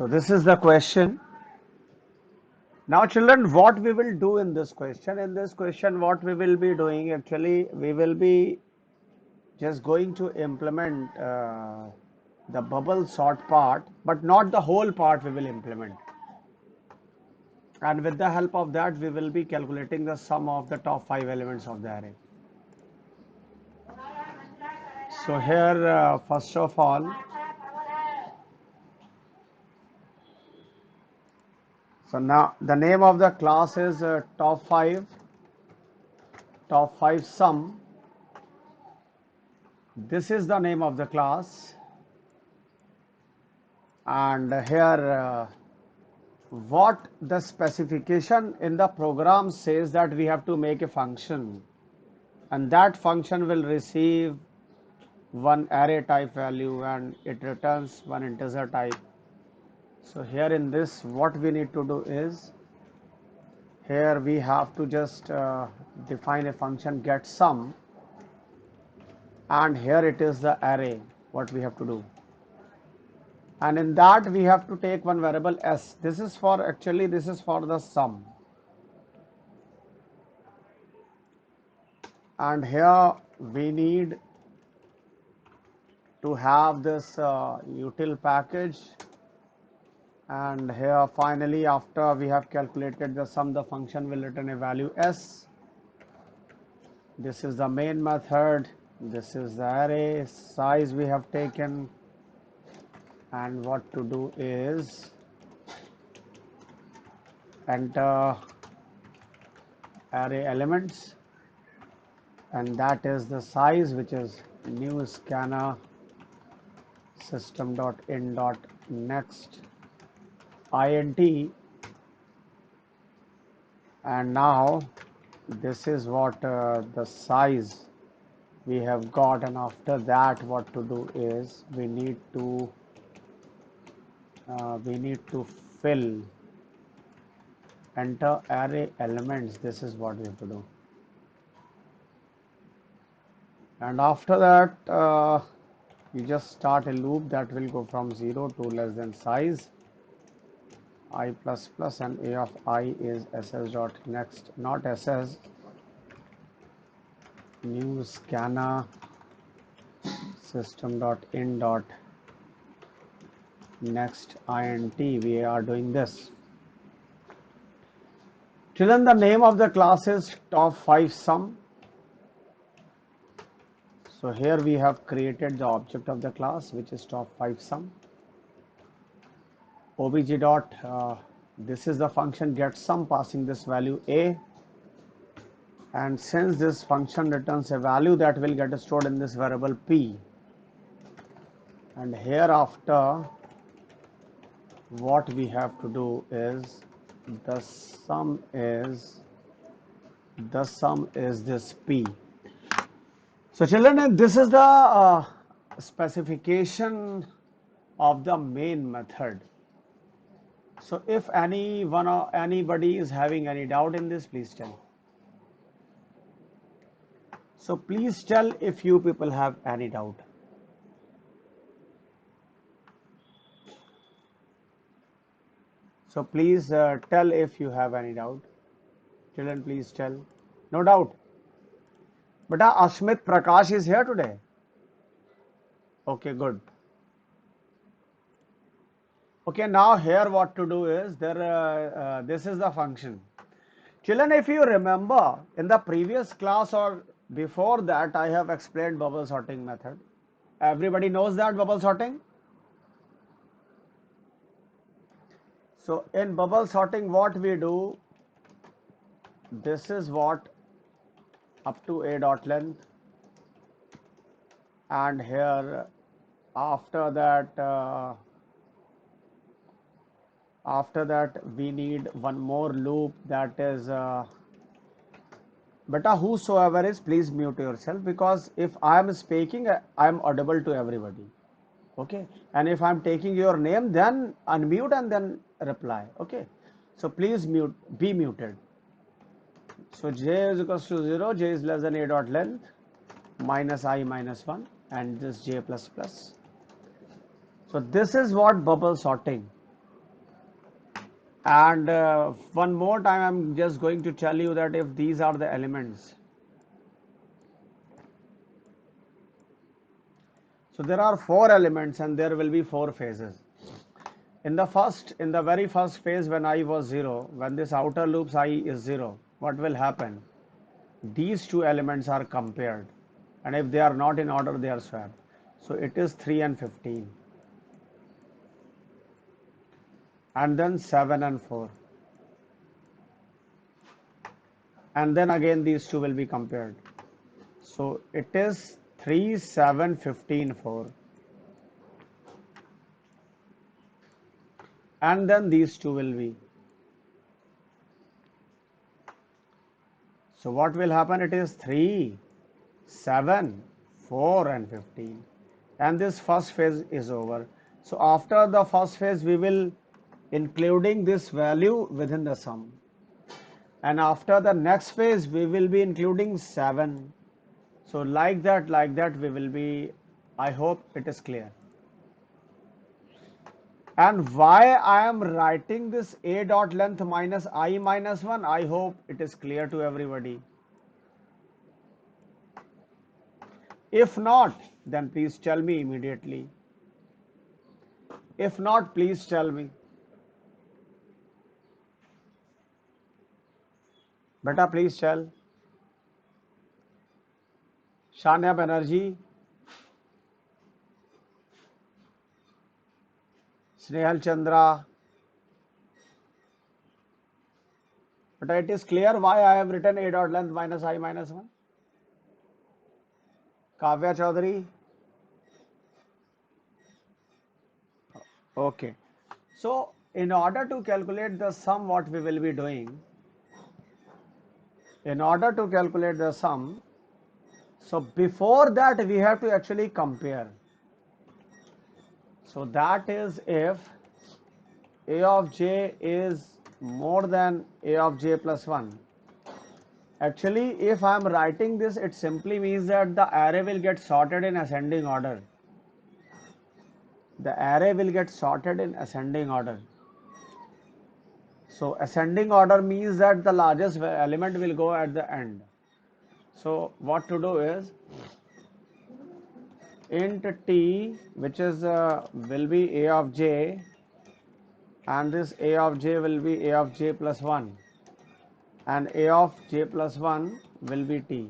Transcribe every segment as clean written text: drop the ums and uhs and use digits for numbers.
So this is the question. Now children, what we will do in this question? In this question, what we will be doing actually, we will be just going to implement the bubble sort part, but not the whole part we will implement. And with the help of that, we will be calculating the sum of the top 5 elements of the array. So here, first of all, so now the name of the class is top 5 sum. This is the name of the class, and here what the specification in the program says that we have to make a function, and that function will receive one array type value and it returns one integer type. So here in this, what we need to do is, here we have to just define a function get sum, and here it is the array what we have to do, and in that we have to take one variable s. This is for actually this is for the sum, and here we need to have this util package, and here finally after we have calculated the sum, the function will return a value s. This is the main method, this is the array size we have taken, and what to do is enter array elements, and that is the size, which is new scanner system.in.next int, and now this is what the size we have got, and after that what to do is we need to fill enter array elements. This is what we have to do, and after that you just start a loop that will go from 0 to less than size I plus plus, and a of I is ss dot next, not ss, new scanner system dot in dot next int. We are doing this. Children, the name of the class is top 5 sum. So here we have created the object of the class, which is top 5 sum. Obj dot this is the function get sum, passing this value a, and since this function returns a value that will get stored in this variable p, and hereafter what we have to do is the sum is this p. So children, this is the specification of the main method. So if anybody is having any doubt in this, please tell. So please tell if you people have any doubt. So please tell if you have any doubt. Children, please tell. No doubt. But Ashmit Prakash is here today. Okay, good. Okay, now here what to do is this is the function. Children, if you remember in the previous class or before that, I have explained bubble sorting method. Everybody knows that bubble sorting? So in bubble sorting, what we do, this is what up to a dot length, and here after that we need one more loop, that is beta whosoever is, please mute yourself, because if I am speaking I am audible to everybody. Okay, and if I'm taking your name, then unmute and then reply. Okay, so please be muted. So j is equals to 0, j is less than a dot length minus I minus 1, and this j plus plus. So this is what bubble sorting. And one more time, I'm just going to tell you that if these are the elements, so there are four elements and there will be four phases. In the very first phase, when I was 0, when this outer loop's I is 0, what will happen? These two elements are compared, and if they are not in order, they are swapped. So it is 3 and 15, and then 7 and 4, and then again these two will be compared. So it is 3, 7, 15, 4, and then these two will be. So what will happen? It is 3, 7, 4 and 15, and this first phase is over. So after the first phase, we will including this value within the sum, and after the next phase we will be including 7. So like that we will be. I hope it is clear. And why I am writing this a dot length minus I minus 1, I hope it is clear to everybody. If not, then please tell me immediately. If not, please tell me. Beta, please tell. Shania Banerjee, Snehal Chandra. But it is clear why I have written a dot length minus I minus 1. Kavya Chaudhary. Okay. So in order to calculate the sum, what we will be doing, in order to calculate the sum, so before that we have to actually compare. So that is if a of j is more than a of j plus 1. Actually, if I am writing this, it simply means that the array will get sorted in ascending order. The array will get sorted in ascending order. So ascending order means that the largest element will go at the end. So what to do is int t, which is will be a of j, and this a of j will be a of j plus 1, and a of j plus 1 will be t.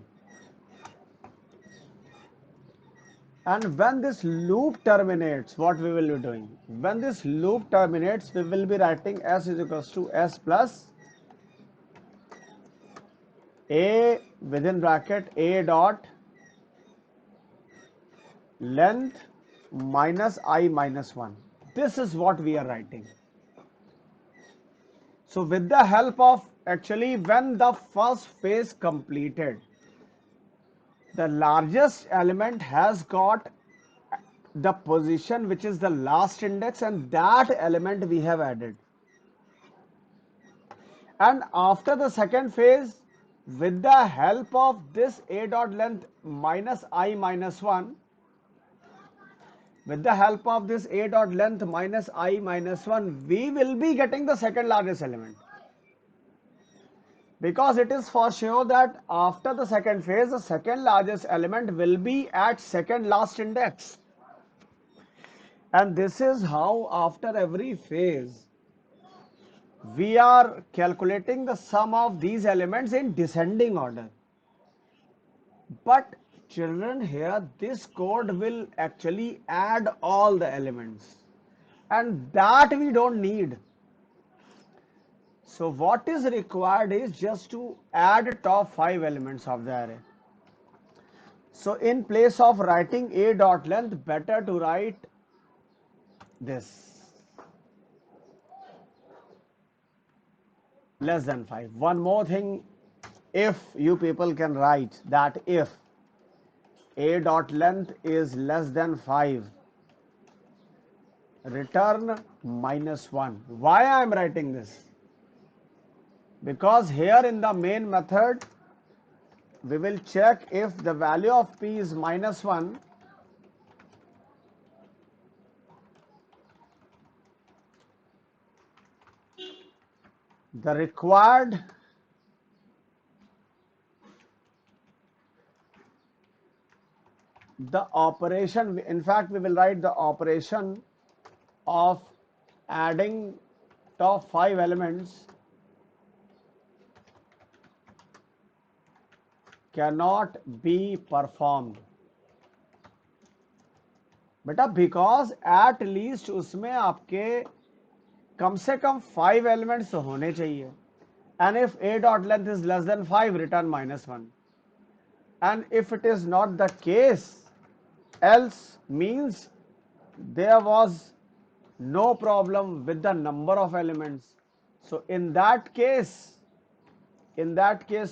And when this loop terminates, what we will be doing? When this loop terminates, we will be writing s is equals to s plus a within bracket a dot length minus I minus 1. This is what we are writing. So with the help of, actually, when the first phase completed, the largest element has got the position which is the last index, and that element we have added. And after the second phase, with the help of this a dot length minus I minus 1, with the help of this a dot length minus I minus 1, we will be getting the second largest element. Because it is for sure that after the second phase, the second largest element will be at second last index. And this is how after every phase, we are calculating the sum of these elements in descending order. But children, here this code will actually add all the elements, and that we don't need. So what is required is just to add top 5 elements of the array. So in place of writing a dot length, better to write this, less than 5. One more thing, if you people can write that if a dot length is less than 5, return minus 1. Why I am writing this? Because here in the main method, we will check if the value of p is minus 1, the required the operation, in fact we will write the operation of adding top 5 elements cannot be performed. बेटा because at least उसमें आपके कम से कम 5 elements होने चाहिए. And if a dot length is less than 5, return -1. And if it is not the case, else means there was no problem with the number of elements. So in that case,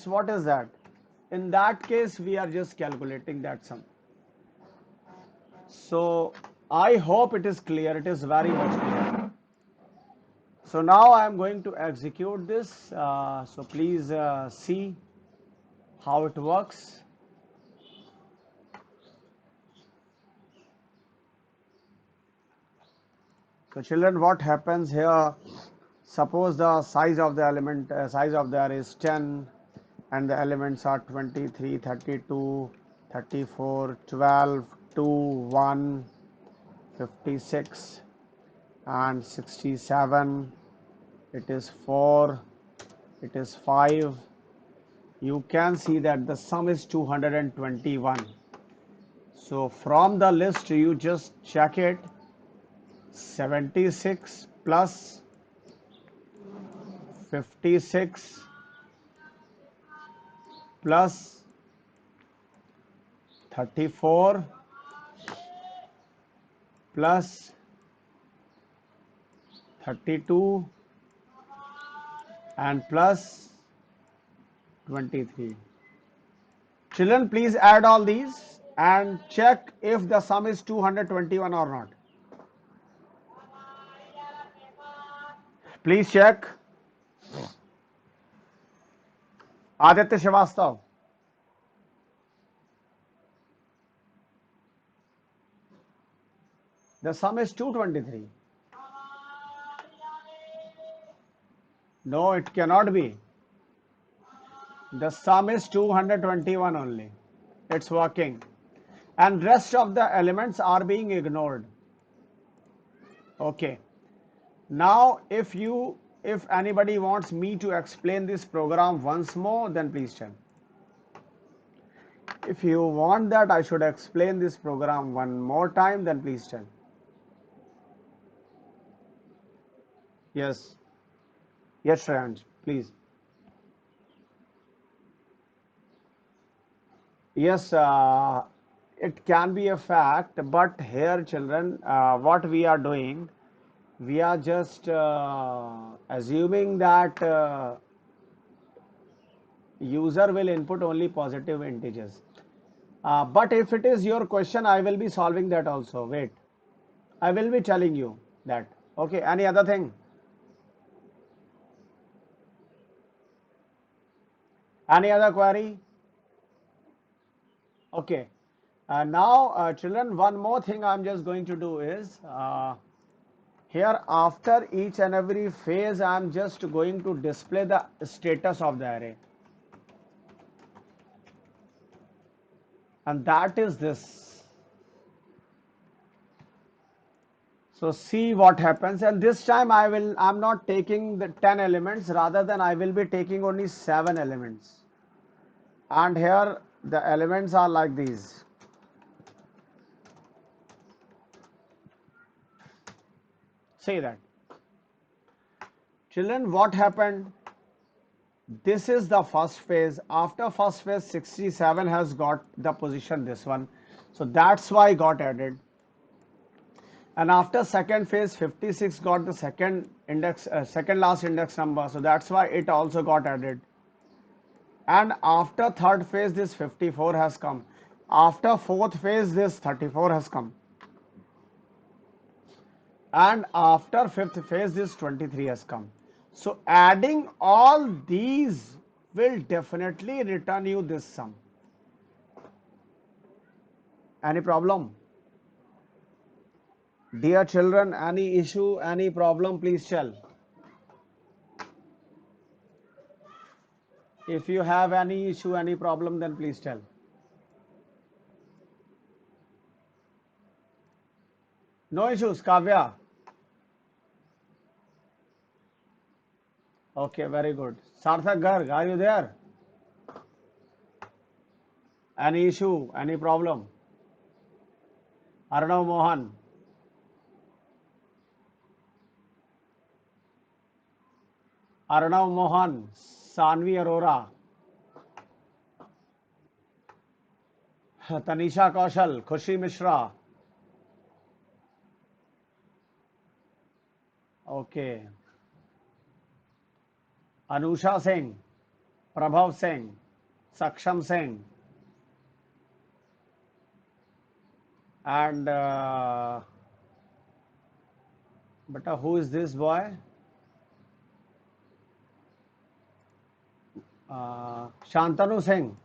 what is that? In that case, we are just calculating that sum. So I hope it is clear. It is very much clear. So now I am going to execute this. So please see how it works. So children, what happens here? Suppose the size of the element, size of the array is 10 and the elements are 23, 32, 34, 12, 2, 1, 56 and 67. It is 4, it is 5. You can see that the sum is 221. So from the list you just check it. 76 plus 56 plus 34 plus 32 and plus 23. Children, please add all these and check if the sum is 221 or not. Please check. Aditya Srivastav. The sum is 223. No, it cannot be. The sum is 221 only. It's working. And rest of the elements are being ignored. Okay. Now, if anybody wants me to explain this program once more, then please tell. If you want that I should explain this program one more time, then please tell. Yes. Yes, Shreyansh, please. Yes, it can be a fact, but here, children, what we are doing, we are just assuming that user will input only positive integers. But if it is your question, I will be solving that also. Wait, I will be telling you that. Okay, any other thing? Any other query? Okay. Now, children, one more thing I'm just going to do is here after each and every phase, I'm just going to display the status of the array. And that is this. So see what happens, and this time I'm not taking the 10 elements, rather than I will be taking only 7 elements. And here the elements are like these. See that. Children, what happened? This is the first phase. After first phase, 67 has got the position, this one. So that's why got added. And after second phase, 56 got the second index, second last index number. So that's why it also got added. And after third phase, this 54 has come. After fourth phase, this 34 has come. And after fifth phase, this 23 has come. So adding all these will definitely return you this sum. Any problem? Dear children, any issue, any problem, please tell. If you have any issue, any problem, then please tell. No issues, Kavya. Okay, very good. Sarthak Garg, are you there? Any issue, any problem? Arnav Mohan, Arnav Mohan, Sanvi Arora, Tanisha Kaushal, Khushi Mishra. Okay. Anusha Singh, Prabhav Singh, Saksham Singh, and beta, who is this boy? Shantanu Singh.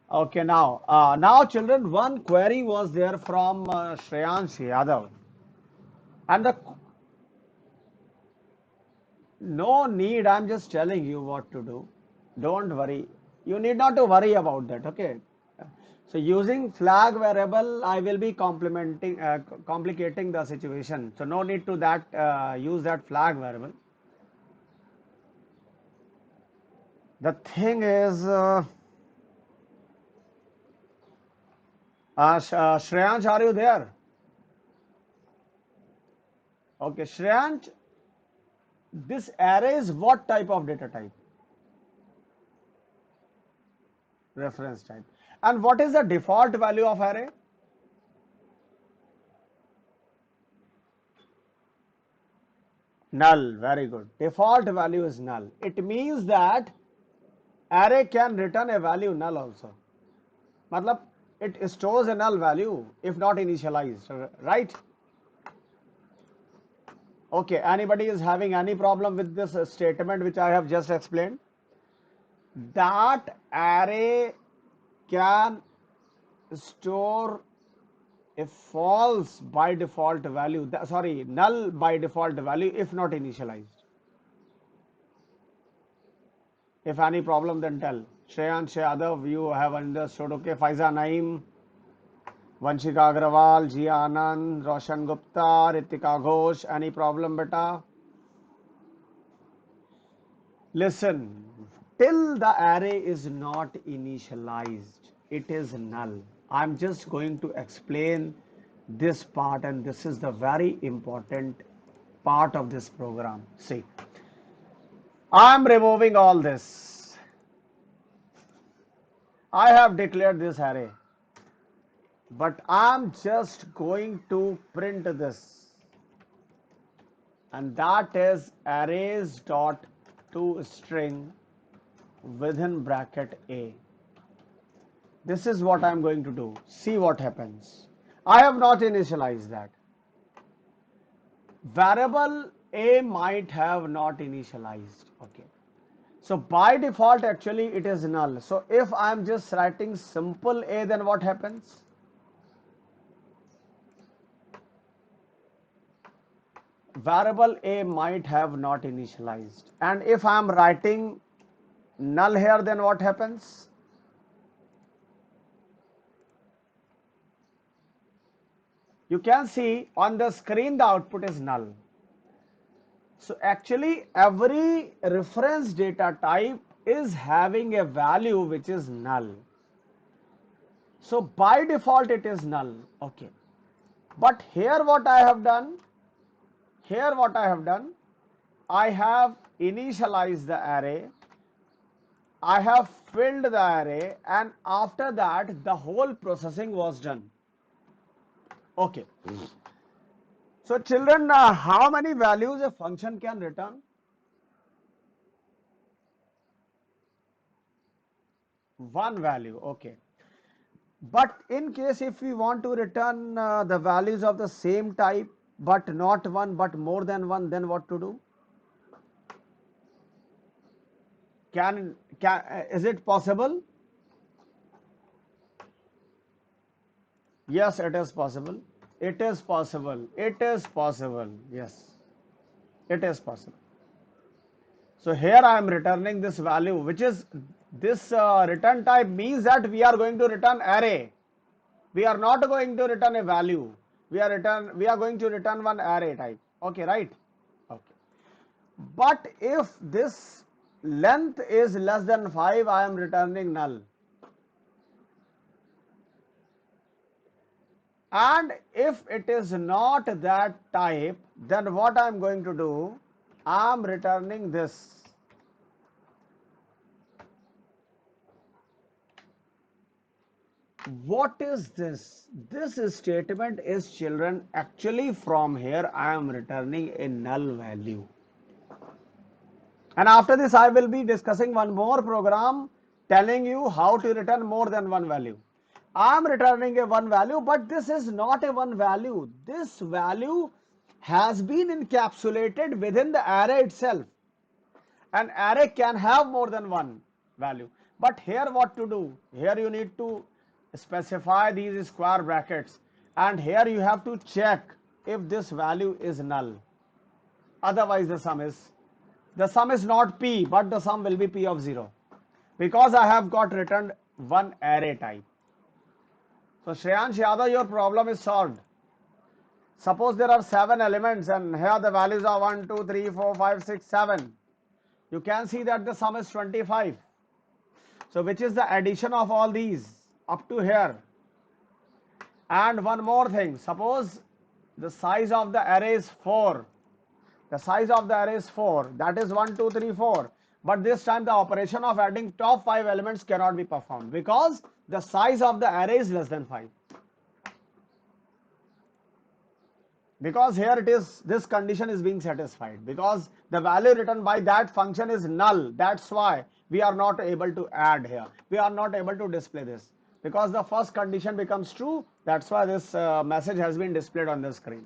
Okay, now children, one query was there from Shreyansh Yadav, and the no need. I'm just telling you what to do. Don't worry. You need not to worry about that. Okay. So using flag variable, I will be complicating the situation. So no need to that use that flag variable. The thing is, Shreyansh, are you there? Okay, Shreyansh, this array is what type of data type? Reference type. And what is the default value of array? Null. Very good. Default value is null. It means that array can return a value null also. Matlab, it stores a null value if not initialized, right? Okay, anybody is having any problem with this statement which I have just explained? That array can store a false by default value, sorry, null by default value if not initialized. If any problem, then tell. Shreyansh Yadav, you have understood. Okay, Faiza Naeem, Vanshika Agrawal, Jia Anand, Roshan Gupta, Ritika Ghosh. Any problem, beta? Listen, till the array is not initialized, it is null. I'm just going to explain this part, and this is the very important part of this program. See, I'm removing all this. I have declared this array, but I'm just going to print this, and that is arrays dot to string within bracket A. This is what I'm going to do. See what happens. I have not initialized that. Variable A might have not initialized. Okay. So by default, actually, it is null. So if I'm just writing simple A, then what happens? Variable A might have not initialized. And if I'm writing null here, then what happens? You can see on the screen the output is null. So actually every reference data type is having a value which is null. So by default it is null. Okay. But here what I have done, I have initialized the array, I have filled the array, and after that the whole processing was done. Okay. So children, how many values a function can return? One value. Okay. But in case if we want to return the values of the same type but not one but more than one, then what to do? Can is it possible? Yes, it is possible. It is possible. It is possible. Yes, it is possible. So here I am returning this value, which is this return type means that we are going to return array. We are not going to return a value. We are going to return one array type. Okay, right? Okay. But if this length is less than 5, I am returning null. And if it is not that type, then what I am going to do, I am returning this. What is this? This statement is, children, actually from here I am returning a null value. And after this I will be discussing one more program telling you how to return more than one value. I am returning a one value, but this is not a one value. This value has been encapsulated within the array itself. An array can have more than one value. But here what to do? Here you need to specify these square brackets, and here you have to check if this value is null. Otherwise the sum is not p, but the sum will be p of 0, because I have got returned one array type. So Shreyansh Yadav, your problem is solved. Suppose there are 7 elements and here the values are 1, 2, 3, 4, 5, 6, 7. You can see that the sum is 25. So which is the addition of all these up to here? And one more thing, suppose the size of the array is 4. The size of the array is 4, that is 1, 2, 3, 4. But this time the operation of adding top 5 elements cannot be performed because the size of the array is less than 5. Because here it is, this condition is being satisfied because the value written by that function is null. That's why we are not able to add here. We are not able to display this because the first condition becomes true. That's why this message has been displayed on the screen.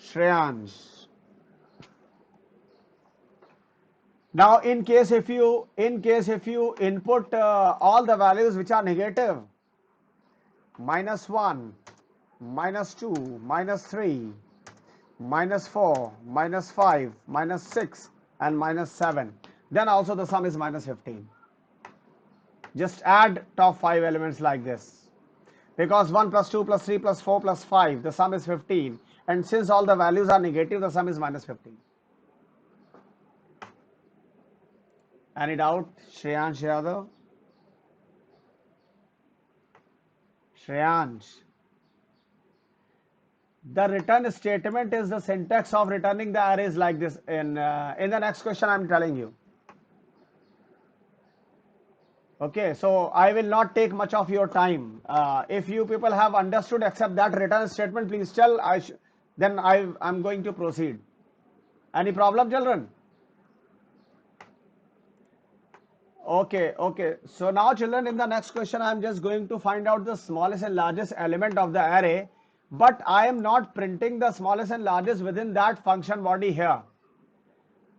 Shreyansh. Now in case if you input all the values which are negative, -1, -2, -3, -4, -5, -6 and -7, then also the sum is -15. Just add top 5 elements like this, because 1 plus 2 plus 3 plus 4 plus 5, the sum is 15, and since all the values are negative, the sum is -15. Any doubt, Shreyansh Yadav? Shreyansh. The return statement is the syntax of returning the arrays like this. In the next question, I am telling you. Okay, so I will not take much of your time. If you people have understood except that return statement, please tell. Then I'm going to proceed. Any problem, children? Okay. So now, children, in the next question, I am just going to find out the smallest and largest element of the array, but I am not printing the smallest and largest within that function body here.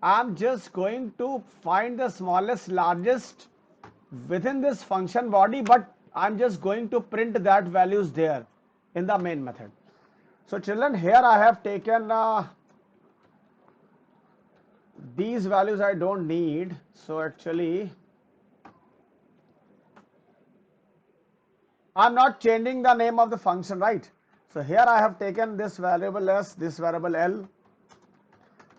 I am just going to find the smallest, largest within this function body, but I am just going to print that values there in the main method. So, children, here I have taken these values I don't need. So, actually, I'm not changing the name of the function, right? So here I have taken this variable s, this variable l,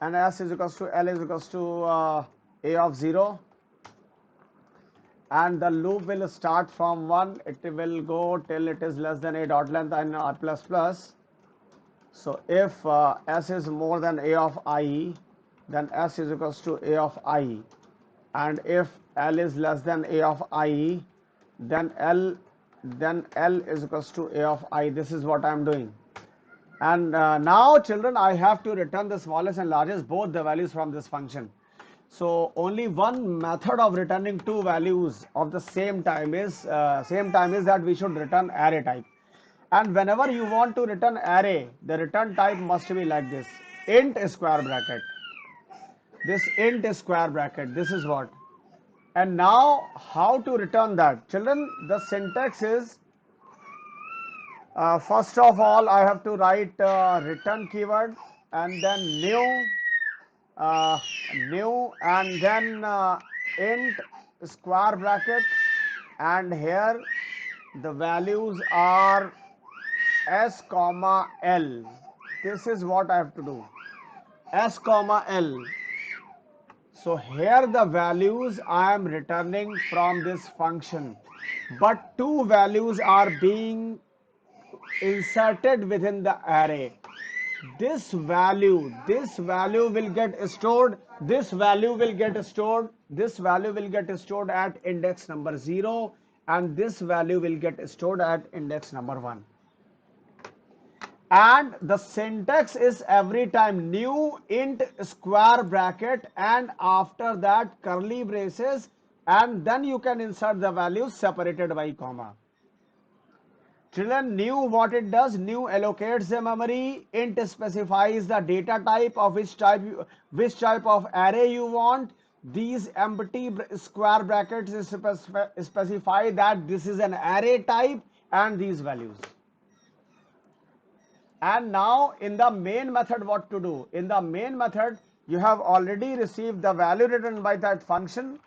and s is equals to l is equals to a of 0, and the loop will start from 1, it will go till it is less than a dot length and r plus plus. So if s is more than a of I, then s is equals to a of I, and if l is less than a of I, then l is equals to a of I. This is what I am doing. And now, children, I have to return the smallest and largest, both the values from this function. So only one method of returning two values of the same time is that we should return array type. And whenever you want to return array, the return type must be like this: int square bracket. This int square bracket. This is what. And now, how to return that, children? The syntax is, first of all, I have to write return keyword and then new uh, new, and then int square bracket, and here the values are s comma l. This is what I have to do, s comma l. So here the values I am returning from this function, but two values are being inserted within the array. This value will get stored, this value will get stored, this value will get stored at index number 0, and this value will get stored at index number 1. And the syntax is every time new int square bracket, and after that curly braces, and then you can insert the values separated by comma. Children, new what it does, new allocates the memory, int specifies the data type of which type of array you want. These empty square brackets specify that this is an array type and these values. And now in the main method, what to do? In the main method, you have already received the value written by that function.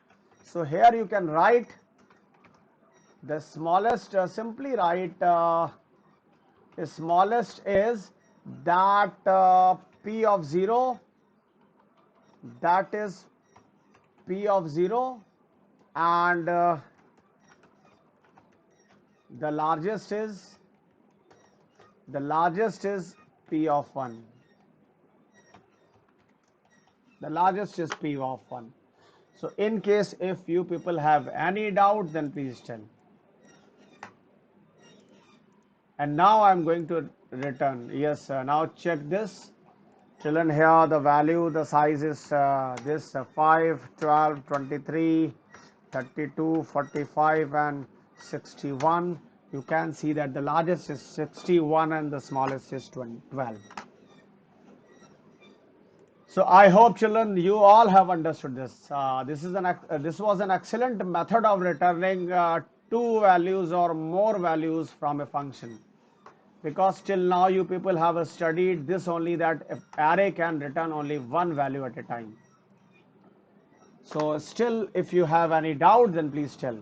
So here you can write the smallest, simply write smallest is that p of 0, that is p of 0, and the largest is p of 1. The largest is p of 1. So in case if you people have any doubt, then please tell. And now I'm going to return. Yes, now check this. Children, here the value, the size is this 5, 12, 23, 32, 45, and 61. You can see that the largest is 61 and the smallest is 12. So I hope, children, you all have understood this. This was an excellent method of returning two values or more values from a function. Because till now you people have studied this only, that array can return only one value at a time. So still, if you have any doubt, then please tell.